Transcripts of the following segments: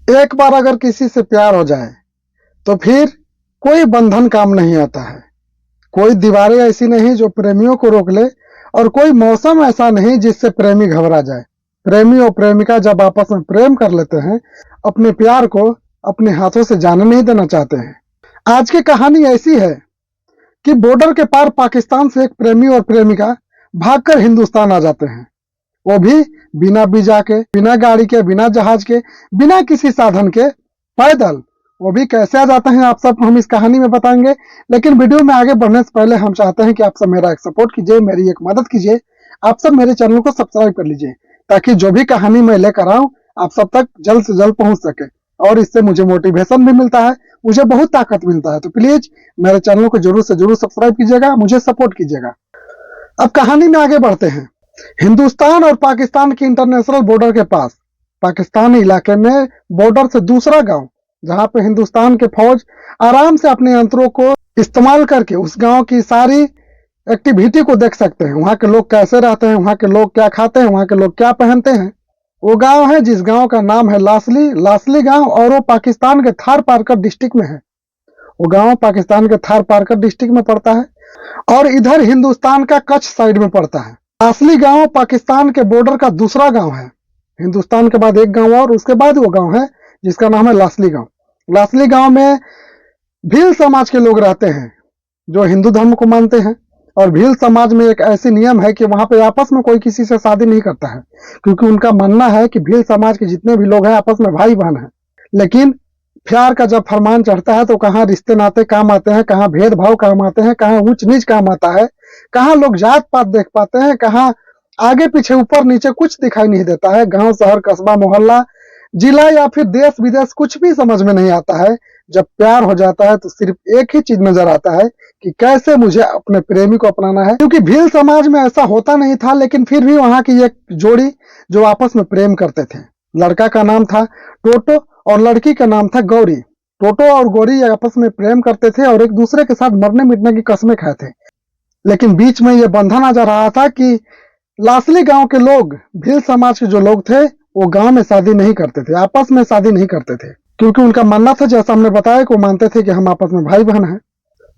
एक बार अगर किसी से प्यार हो जाए तो फिर कोई बंधन काम नहीं आता है। कोई दीवारें ऐसी नहीं जो प्रेमियों को रोक ले, और कोई मौसम ऐसा नहीं जिससे प्रेमी घबरा जाए। प्रेमी और प्रेमिका जब आपस में प्रेम कर लेते हैं, अपने प्यार को अपने हाथों से जाने नहीं देना चाहते हैं। आज की कहानी ऐसी है कि बॉर्डर के पार पाकिस्तान से एक प्रेमी और प्रेमिका भागकर हिंदुस्तान आ जाते हैं। वो भी बिना वीजा के, बिना गाड़ी के, बिना जहाज के, बिना किसी साधन के, पैदल। वो भी कैसे आ जाते हैं आप सब हम इस कहानी में बताएंगे। लेकिन वीडियो में आगे बढ़ने से पहले हम चाहते हैं कि आप सब मेरा एक सपोर्ट कीजिए, मेरी एक मदद कीजिए। आप सब मेरे चैनल को सब्सक्राइब कर लीजिए ताकि जो भी कहानी मैं लेकर आऊं आप सब तक जल्द से जल्द पहुंच सके, और इससे मुझे मोटिवेशन भी मिलता है, मुझे बहुत ताकत मिलता है। तो प्लीज मेरे चैनल को जरूर से जरूर सब्सक्राइब कीजिएगा, मुझे सपोर्ट कीजिएगा। अब कहानी में आगे बढ़ते हैं। हिंदुस्तान और पाकिस्तान की इंटरनेशनल बॉर्डर के पास पाकिस्तानी इलाके में बॉर्डर से दूसरा गांव, जहां पे हिंदुस्तान के फौज आराम से अपने यंत्रों को इस्तेमाल करके उस गांव की सारी एक्टिविटी को देख सकते हैं। वहां के लोग कैसे रहते हैं, वहां के लोग क्या खाते हैं, वहां के लोग क्या पहनते हैं। वो गांव है जिस गांव का नाम है लासली गांव, और वो पाकिस्तान के थार पारकर डिस्ट्रिक्ट में है। वो गांव पाकिस्तान के थार पारकर डिस्ट्रिक्ट में पड़ता है और इधर हिंदुस्तान का कच्छ साइड में पड़ता है। लासली गांव पाकिस्तान के बॉर्डर का दूसरा गांव है। हिंदुस्तान के बाद एक गांव और उसके बाद वो गांव है जिसका नाम है लासली गांव। लासली गांव में भील समाज के लोग रहते हैं जो हिंदू धर्म को मानते हैं। और भील समाज में एक ऐसी नियम है कि वहां पे आपस में कोई किसी से शादी नहीं करता है, क्योंकि उनका मानना है कि भील समाज के जितने भी लोग हैं आपस में भाई बहन हैं। लेकिन प्यार का जब फरमान चढ़ता है तो कहाँ रिश्ते नाते काम आते हैं, कहाँ भेदभाव काम आते हैं, कहाँ ऊंच नीच काम आता है, कहाँ लोग जात पात देख पाते हैं, कहाँ आगे पीछे ऊपर नीचे कुछ दिखाई नहीं देता है। गांव शहर कस्बा मोहल्ला जिला या फिर देश विदेश कुछ भी समझ में नहीं आता है। जब प्यार हो जाता है तो सिर्फ एक ही चीज नजर आता है कि कैसे मुझे अपने प्रेमी को अपनाना है। क्योंकि भील समाज में ऐसा होता नहीं था, लेकिन फिर भी वहां की एक जोड़ी जो आपस में प्रेम करते थे। लड़का का नाम था टोटो और लड़की का नाम था गौरी। टोटो और गौरी आपस में प्रेम करते थे और एक दूसरे के साथ मरने मिटने की कस्में खाए थे। लेकिन बीच में यह बंधन आ जा रहा था कि लासली गांव के लोग, भील समाज के जो लोग थे, वो गांव में शादी नहीं करते थे, आपस में शादी नहीं करते थे, क्योंकि उनका मानना था, जैसा हमने बताया, कि वो मानते थे कि हम आपस में भाई बहन हैं।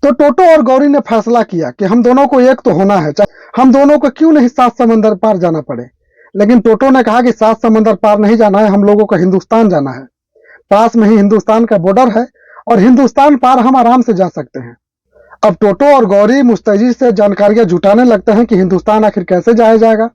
तो टोटो और गौरी ने फैसला किया कि हम दोनों को एक तो होना है, चाहे हम दोनों को क्यों नहीं 7 समंदर पार जाना पड़े। लेकिन टोटो ने कहा कि 7 समंदर पार नहीं जाना है, हम लोगों को हिंदुस्तान जाना है। पास में ही हिंदुस्तान का बॉर्डर है और हिंदुस्तान पार हम आराम से जा सकते हैं। अब टोटो और गौरी मुस्तैदी से जानकारियां जुटाने लगते हैं कि हिंदुस्तान आखिर कैसे जाया जाएगा।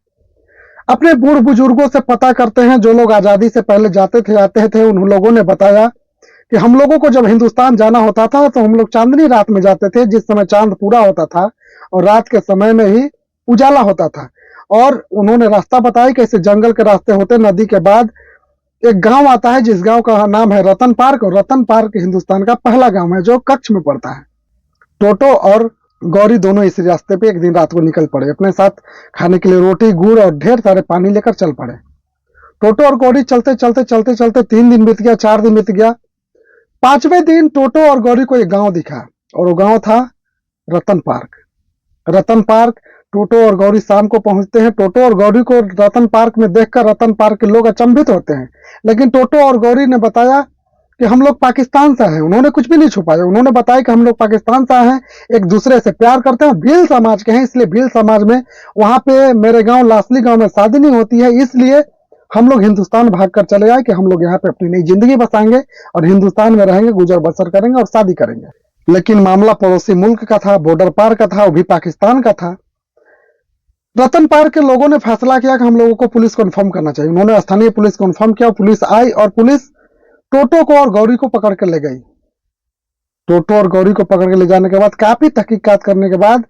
अपने बूढ़ बुजुर्गों से पता करते हैं, जो लोग आजादी से पहले जाते थे आते थे। उन लोगों ने बताया कि हम लोगों को जब हिंदुस्तान जाना होता था तो हम लोग चांदनी रात में जाते थे, जिस समय चांद पूरा होता था और रात के समय में ही उजाला होता था। और उन्होंने रास्ता बताया कि ऐसे जंगल के रास्ते होते, नदी के बाद एक गांव आता है जिस गांव का नाम है रतन पार्क, और रतन पार्क हिंदुस्तान का पहला गांव है जो कच्छ में पड़ता है। टोटो और गौरी दोनों इस रास्ते पे एक दिन रात को निकल पड़े। अपने साथ खाने के लिए रोटी, गुड़ और ढेर सारे पानी लेकर चल पड़े। टोटो और गौरी चलते चलते चलते चलते 3 दिन बीत गया, 4 दिन बीत गया। 5वें दिन टोटो और गौरी को एक गांव दिखा, और वो गांव था रतन पार्क। रतन पार्क टोटो और गौरी शाम को पहुंचते हैं। टोटो और गौरी को रतन पार्क में देखकर रतन पार्क के लोग अचंभित होते हैं। लेकिन टोटो और गौरी ने बताया कि हम लोग पाकिस्तान से हैं। उन्होंने कुछ भी नहीं छुपाया, उन्होंने बताया कि हम लोग पाकिस्तान से हैं, एक दूसरे से प्यार करते हैं, भील समाज के हैं, इसलिए भील समाज में वहां पे मेरे गांव लासली गांव में शादी नहीं होती है, इसलिए हम लोग हिंदुस्तान भागकर चले आए कि हम लोग यहाँ पे अपनी नई जिंदगी बसाएंगे और हिंदुस्तान में रहेंगे, गुजर बसर करेंगे और शादी करेंगे। लेकिन मामला पड़ोसी मुल्क का था, बॉर्डर पार का था, वो भी पाकिस्तान का था। रतन पार्क के लोगों ने फैसला किया कि हम लोगों को पुलिस को इन्फॉर्म करना चाहिए। उन्होंने स्थानीय पुलिस को इन्फॉर्म किया, पुलिस आई और पुलिस टोटो को और गौरी को पकड़ कर ले गई। टोटो और गौरी को पकड़ के ले जाने के बाद काफी तहकीकात करने के बाद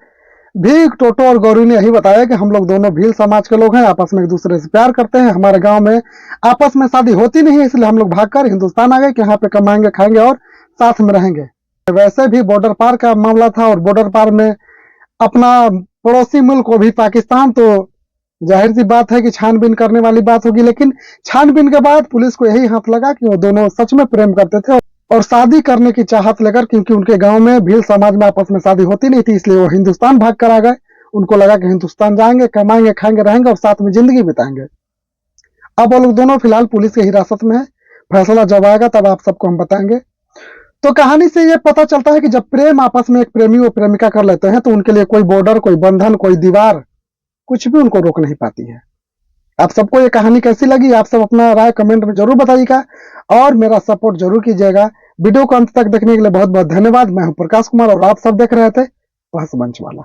भी टोटो और गौरी ने यही बताया कि हम लोग दोनों भील समाज के लोग हैं, आपस में एक दूसरे से प्यार करते हैं, हमारे गांव में आपस में शादी होती नहीं है, इसलिए हम लोग भागकर हिंदुस्तान आ गए कि यहाँ पे कमाएंगे, खाएंगे और साथ में रहेंगे। वैसे भी बॉर्डर पार का मामला था और बॉर्डर पार में अपना पड़ोसी मुल्क को भी पाकिस्तान, तो जाहिर सी बात है कि छानबीन करने वाली बात होगी। लेकिन छानबीन के बाद पुलिस को यही हाथ लगा कि वो दोनों सच में प्रेम करते थे और शादी करने की चाहत लेकर, क्योंकि उनके गांव में भील समाज में आपस में शादी होती नहीं थी, इसलिए वो हिंदुस्तान भाग कर आ गए। उनको लगा कि हिंदुस्तान जाएंगे, कमाएंगे, खाएंगे, रहेंगे और साथ में जिंदगी बिताएंगे। अब वो लोग दोनों फिलहाल पुलिस की हिरासत में है। फैसला जब आएगा तब आप सबको हम बताएंगे। तो कहानी से ये पता चलता है कि जब प्रेम आपस में एक प्रेमी और प्रेमिका कर लेते हैं तो उनके लिए कोई बॉर्डर, कोई बंधन, कोई दीवार कुछ भी उनको रोक नहीं पाती है। आप सबको ये कहानी कैसी लगी, आप सब अपना राय कमेंट में जरूर बताइएगा और मेरा सपोर्ट जरूर कीजिएगा। वीडियो को अंत तक देखने के लिए बहुत बहुत धन्यवाद। मैं हूं प्रकाश कुमार और आप सब देख रहे थे बहस मंच वाला।